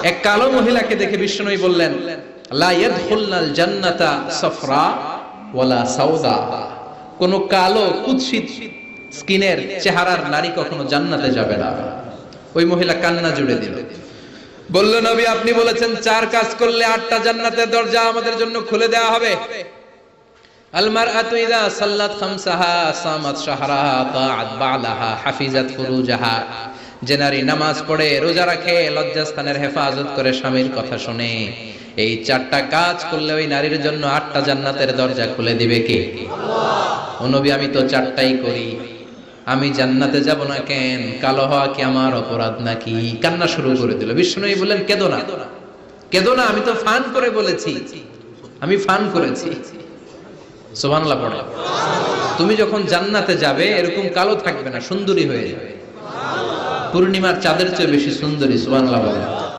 এক কালো মহিলাকে দেখে বিশ্বনবী বললেন, লা ইয়াদখুলনাল জান্নাতা সাফরা ওয়ালা সাউদা। কোন কালো কুৎসিত স্কিনের চেহারার নারী কখনো জান্নাতে যাবে না। ওই মহিলা কান্না জুড়ে দিল, বলল, নবী আপনি বলেছেন 4 কাজ করলে 8টা জান্নাতের দরজা আমাদের জন্য খুলে দেওয়া হবে। আল মারআতু ইযা সাল্লাত খামসাহা সামাত শাহরাহা তাআত বালাহা হাফিজাত ফুরুজাহা। যে নারী নামাজ পড়ে, রোজা রাখে, লজ্জাস্থানের হেফাজত করে, স্বামীর কথা শুনে, এই 4টা কাজ করলে ওই নারীর জন্য 8টা জান্নাতের দরজা খুলে দিবে কে? আল্লাহ। ও নবী আমি তো 4টাই করি, আমি জান্নাতে যাব না কেন? কালো হওয়া কি আমার অপরাধ নাকি? কান্না শুরু করে দিল। বিষ্ণুই বললেন, কেঁদো না, কেঁদো না, আমি তো ফান করে বলেছি, আমি ফান করেছি। সুবহানাল্লাহ পড়ো। তুমি যখন জান্নাতে যাবে এরকম কালো থাকবে না, সুন্দরী হয়ে যাবে, পূর্ণিমার চাঁদের চেয়ে বেশি সুন্দরী। সুবহানাল্লাহ বলো।